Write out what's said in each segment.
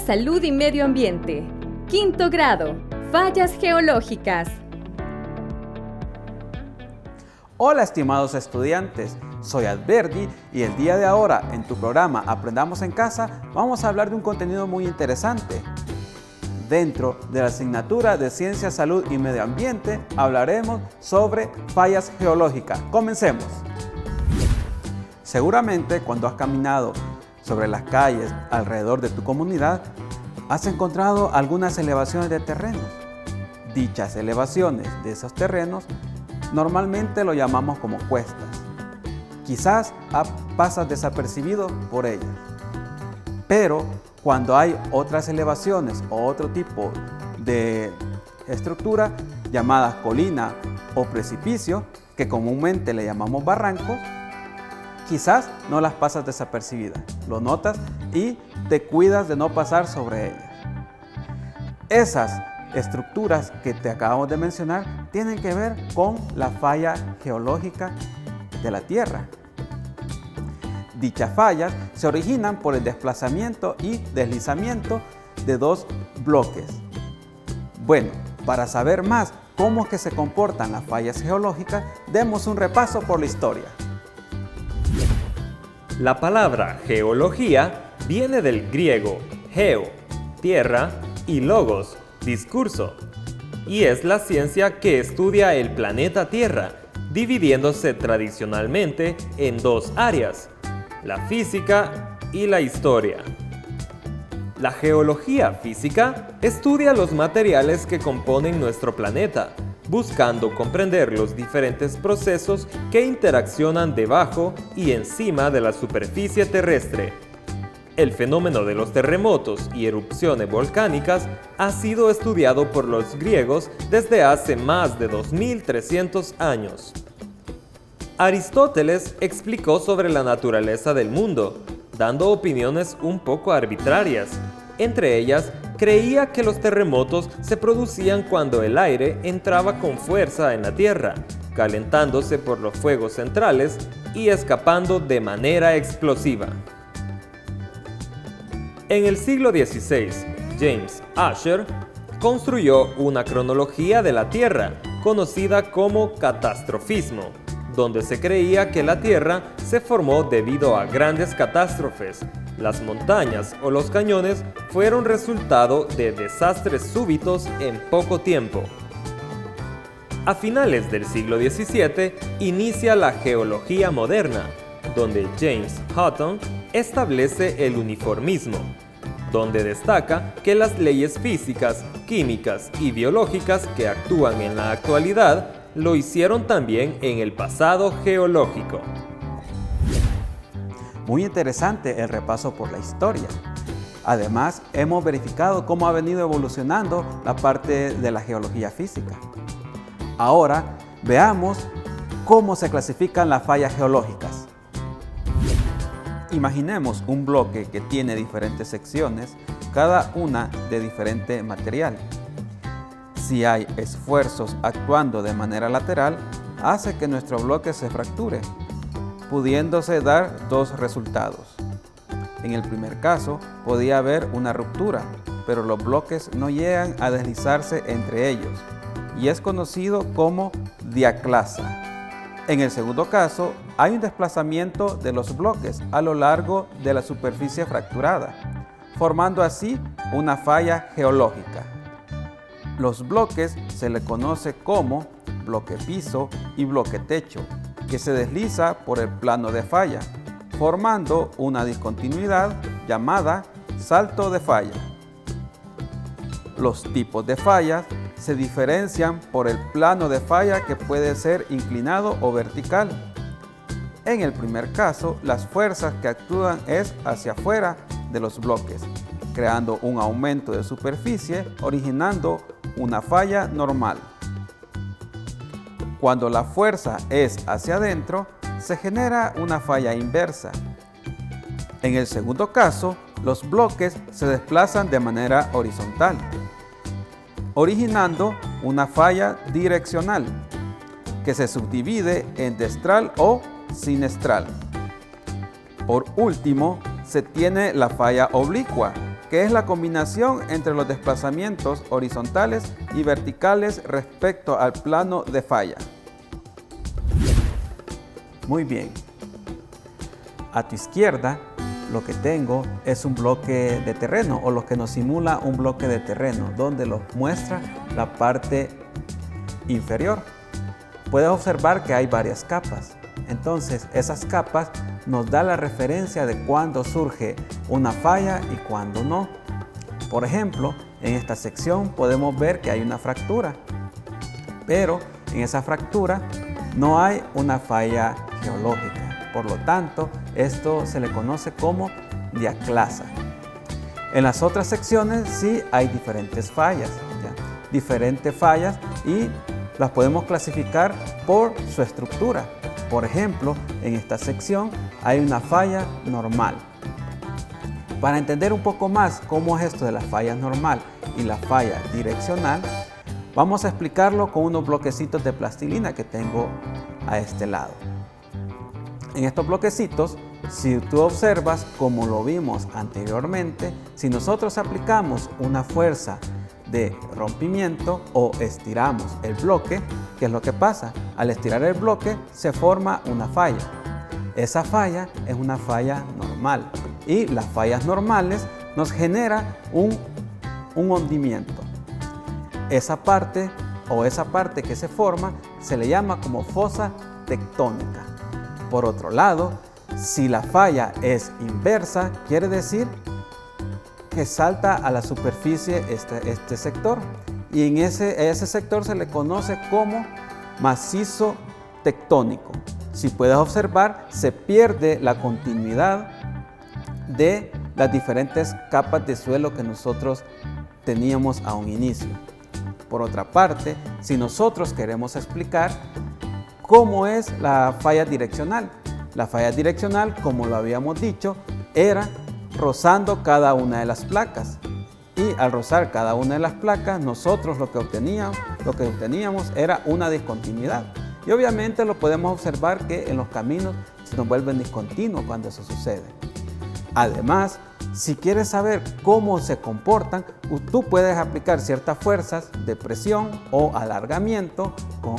Salud y Medio Ambiente. Quinto grado. Fallas geológicas. Hola estimados estudiantes, soy Adverdi y el día de ahora en tu programa Aprendamos en Casa vamos a hablar de un contenido muy interesante. Dentro de la asignatura de Ciencia, Salud y Medio Ambiente hablaremos sobre fallas geológicas. Comencemos. Seguramente cuando has caminado sobre las calles alrededor de tu comunidad, has encontrado algunas elevaciones de terrenos. Dichas elevaciones de esos terrenos normalmente lo llamamos como cuestas. Quizás pasas desapercibido por ellas. Pero cuando hay otras elevaciones o otro tipo de estructura llamadas colina o precipicio, que comúnmente le llamamos barrancos, quizás no las pasas desapercibidas, lo notas y te cuidas de no pasar sobre ellas. Esas estructuras que te acabamos de mencionar tienen que ver con la falla geológica de la Tierra. Dichas fallas se originan por el desplazamiento y deslizamiento de dos bloques. Bueno, para saber más cómo es que se comportan las fallas geológicas, demos un repaso por la historia. La palabra geología viene del griego geo, tierra, y logos, discurso, y es la ciencia que estudia el planeta Tierra, dividiéndose tradicionalmente en dos áreas, la física y la historia. La geología física estudia los materiales que componen nuestro planeta, buscando comprender los diferentes procesos que interaccionan debajo y encima de la superficie terrestre. El fenómeno de los terremotos y erupciones volcánicas ha sido estudiado por los griegos desde hace más de 2300 años. Aristóteles explicó sobre la naturaleza del mundo, dando opiniones un poco arbitrarias. Entre ellas, creía que los terremotos se producían cuando el aire entraba con fuerza en la Tierra, calentándose por los fuegos centrales y escapando de manera explosiva. En el siglo XVI, James Ussher construyó una cronología de la Tierra, conocida como catastrofismo, donde se creía que la Tierra se formó debido a grandes catástrofes. Las montañas o los cañones fueron resultado de desastres súbitos en poco tiempo. A finales del siglo XVII inicia la geología moderna, donde James Hutton establece el uniformismo, donde destaca que las leyes físicas, químicas y biológicas que actúan en la actualidad lo hicieron también en el pasado geológico. Muy interesante el repaso por la historia. Además, hemos verificado cómo ha venido evolucionando la parte de la geología física. Ahora, veamos cómo se clasifican las fallas geológicas. Imaginemos un bloque que tiene diferentes secciones, cada una de diferente material. Si hay esfuerzos actuando de manera lateral, hace que nuestro bloque se fracture, pudiéndose dar dos resultados. En el primer caso, podía haber una ruptura, pero los bloques no llegan a deslizarse entre ellos, y es conocido como diaclasa. En el segundo caso, hay un desplazamiento de los bloques a lo largo de la superficie fracturada, formando así una falla geológica. Los bloques se le conoce como bloque piso y bloque techo, que se desliza por el plano de falla, formando una discontinuidad llamada salto de falla. Los tipos de fallas se diferencian por el plano de falla, que puede ser inclinado o vertical. En el primer caso, las fuerzas que actúan es hacia afuera de los bloques, creando un aumento de superficie, originando una falla normal. Cuando la fuerza es hacia adentro, se genera una falla inversa. En el segundo caso, los bloques se desplazan de manera horizontal, originando una falla direccional, que se subdivide en destral o sinestral. Por último, se tiene la falla oblicua, que es la combinación entre los desplazamientos horizontales y verticales respecto al plano de falla. Muy bien. A tu izquierda lo que tengo es un bloque de terreno, o lo que nos simula un bloque de terreno, donde nos muestra la parte inferior. Puedes observar que hay varias capas. Entonces, esas capas nos dan la referencia de cuándo surge una falla y cuándo no. Por ejemplo, en esta sección podemos ver que hay una fractura, pero en esa fractura no hay una falla geológica. Por lo tanto, esto se le conoce como diaclasa. En las otras secciones sí hay diferentes fallas, y las podemos clasificar por su estructura. Por ejemplo, en esta sección hay una falla normal. Para entender un poco más cómo es esto de la falla normal y la falla direccional, vamos a explicarlo con unos bloquecitos de plastilina que tengo a este lado. En estos bloquecitos, si tú observas, como lo vimos anteriormente, si nosotros aplicamos una fuerza de rompimiento o estiramos el bloque, ¿qué es lo que pasa? Al estirar el bloque se forma una falla. Esa falla es una falla normal, y las fallas normales nos generan un hundimiento. Esa parte que se forma se le llama como fosa tectónica. Por otro lado, si la falla es inversa, quiere decir que salta a la superficie este sector, y en ese sector se le conoce como macizo tectónico. Si puedes observar, se pierde la continuidad de las diferentes capas de suelo que nosotros teníamos a un inicio. Por otra parte, si nosotros queremos explicar cómo es la falla direccional, la falla direccional, como lo habíamos dicho, era rozando cada una de las placas, y al rozar cada una de las placas nosotros lo que obteníamos era una discontinuidad, y obviamente lo podemos observar que en los caminos se nos vuelven discontinuos cuando eso sucede. Además, si quieres saber cómo se comportan, tú puedes aplicar ciertas fuerzas de presión o alargamiento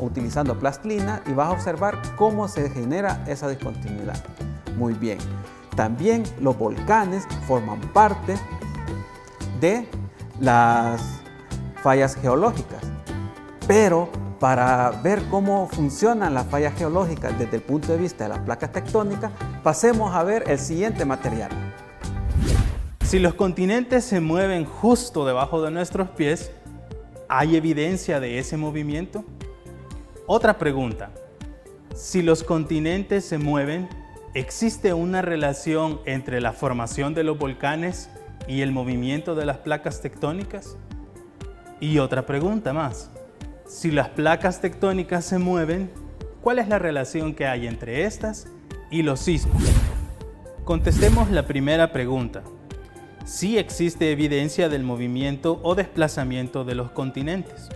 utilizando plastilina, y vas a observar cómo se genera esa discontinuidad. Muy bien. También los volcanes forman parte de las fallas geológicas, pero para ver cómo funcionan las fallas geológicas desde el punto de vista de las placas tectónicas, pasemos a ver el siguiente material. Si los continentes se mueven justo debajo de nuestros pies, ¿hay evidencia de ese movimiento? Otra pregunta: si los continentes se mueven, ¿existe una relación entre la formación de los volcanes y el movimiento de las placas tectónicas? Y otra pregunta más: si las placas tectónicas se mueven, ¿cuál es la relación que hay entre estas y los sismos? Contestemos la primera pregunta. Sí existe evidencia del movimiento o desplazamiento de los continentes.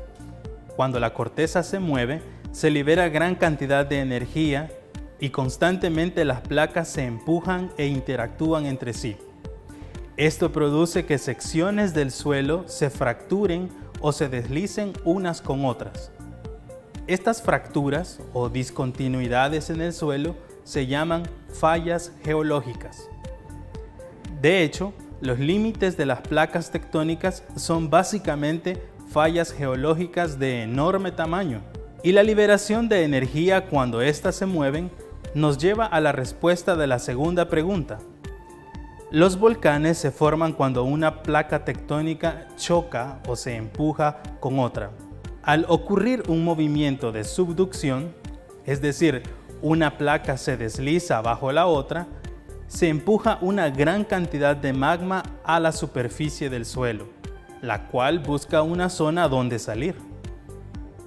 Cuando la corteza se mueve, se libera gran cantidad de energía y constantemente las placas se empujan e interactúan entre sí. Esto produce que secciones del suelo se fracturen o se deslicen unas con otras. Estas fracturas o discontinuidades en el suelo se llaman fallas geológicas. De hecho, los límites de las placas tectónicas son básicamente fallas geológicas de enorme tamaño, y la liberación de energía cuando éstas se mueven nos lleva a la respuesta de la segunda pregunta. Los volcanes se forman cuando una placa tectónica choca o se empuja con otra. Al ocurrir un movimiento de subducción, es decir, una placa se desliza bajo la otra, se empuja una gran cantidad de magma a la superficie del suelo, la cual busca una zona donde salir.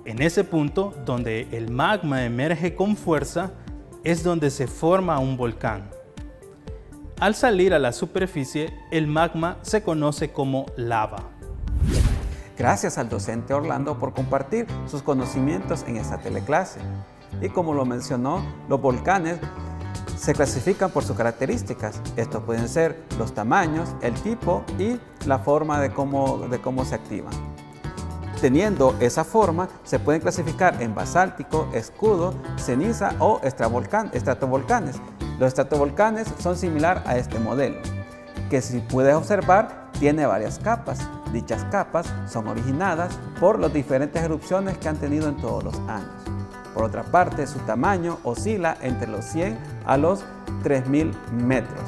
En ese punto, donde el magma emerge con fuerza, es donde se forma un volcán. Al salir a la superficie, el magma se conoce como lava. Gracias al docente Orlando por compartir sus conocimientos en esta teleclase. Y como lo mencionó, los volcanes se clasifican por sus características. Estos pueden ser los tamaños, el tipo y la forma de cómo se activan. Teniendo esa forma, se pueden clasificar en basáltico, escudo, ceniza o estratovolcanes. Los estratovolcanes son similares a este modelo, que si puedes observar, tiene varias capas. Dichas capas son originadas por las diferentes erupciones que han tenido en todos los años. Por otra parte, su tamaño oscila entre los 100 a los 3000 metros.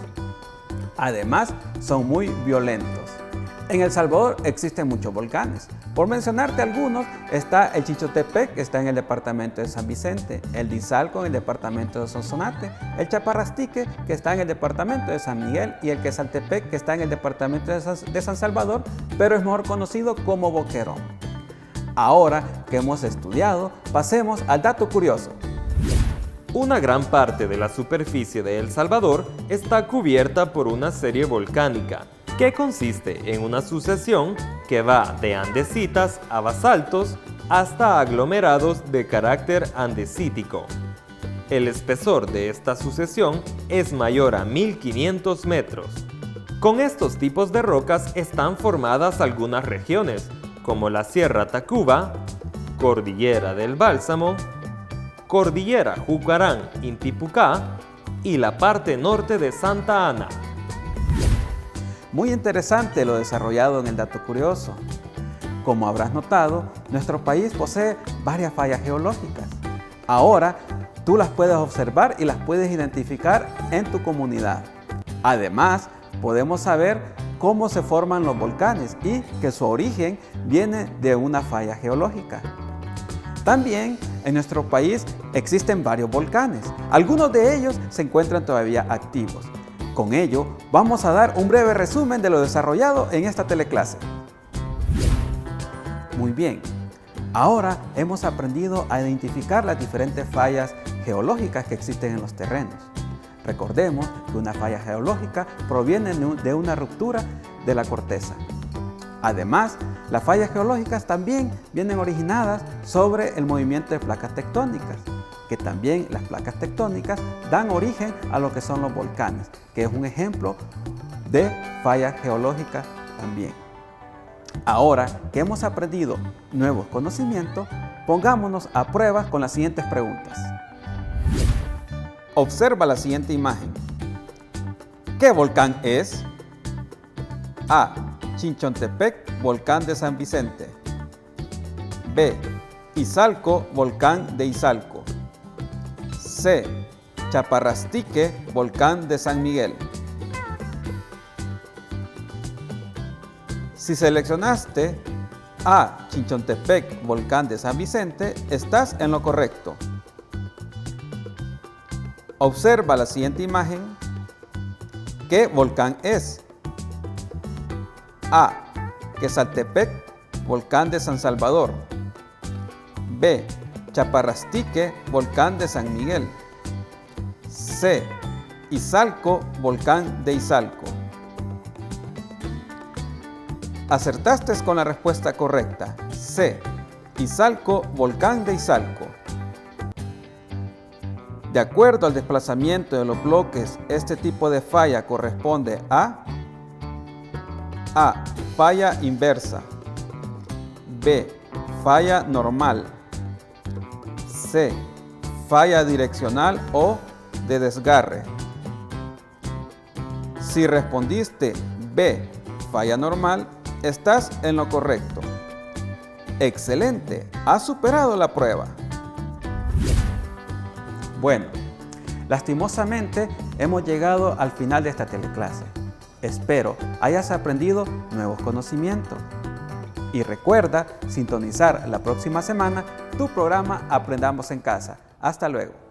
Además, son muy violentos. En El Salvador existen muchos volcanes. Por mencionarte algunos, está el Chichotepec, que está en el departamento de San Vicente, el Izalco en el departamento de Sonsonate, el Chaparrastique, que está en el departamento de San Miguel, y el Quesaltepec, que está en el departamento de San Salvador, pero es mejor conocido como Boquerón. Ahora que hemos estudiado, pasemos al dato curioso. Una gran parte de la superficie de El Salvador está cubierta por una serie volcánica, que consiste en una sucesión que va de andesitas a basaltos hasta aglomerados de carácter andesítico. El espesor de esta sucesión es mayor a 1500 metros. Con estos tipos de rocas están formadas algunas regiones, como la Sierra Tacuba, Cordillera del Bálsamo, Cordillera Jucarán-Intipucá y la parte norte de Santa Ana. Muy interesante lo desarrollado en el dato curioso. Como habrás notado, nuestro país posee varias fallas geológicas. Ahora, tú las puedes observar y las puedes identificar en tu comunidad. Además, podemos saber cómo se forman los volcanes y que su origen viene de una falla geológica. También en nuestro país existen varios volcanes. Algunos de ellos se encuentran todavía activos. Con ello, vamos a dar un breve resumen de lo desarrollado en esta teleclase. Muy bien, ahora hemos aprendido a identificar las diferentes fallas geológicas que existen en los terrenos. Recordemos que una falla geológica proviene de una ruptura de la corteza. Además, las fallas geológicas también vienen originadas sobre el movimiento de placas tectónicas, que también las placas tectónicas dan origen a lo que son los volcanes, que es un ejemplo de falla geológica también. Ahora que hemos aprendido nuevos conocimientos, pongámonos a prueba con las siguientes preguntas. Observa la siguiente imagen. ¿Qué volcán es? A. Chinchontepec, volcán de San Vicente. B. Izalco, volcán de Izalco. C. Chaparrastique, volcán de San Miguel. Si seleccionaste A. Chinchontepec, volcán de San Vicente, estás en lo correcto. Observa la siguiente imagen. ¿Qué volcán es? A. Quesaltepec, volcán de San Salvador. B. Chaparrastique, volcán de San Miguel. C. Izalco, volcán de Izalco. Acertaste con la respuesta correcta. C. Izalco, volcán de Izalco. De acuerdo al desplazamiento de los bloques, este tipo de falla corresponde a falla inversa. B. Falla normal. C. Falla direccional o de desgarre. Si respondiste B. Falla normal, estás en lo correcto. ¡Excelente! Has superado la prueba. Bueno, lastimosamente hemos llegado al final de esta teleclase. Espero hayas aprendido nuevos conocimientos. Y recuerda sintonizar la próxima semana tu programa Aprendamos en Casa. Hasta luego.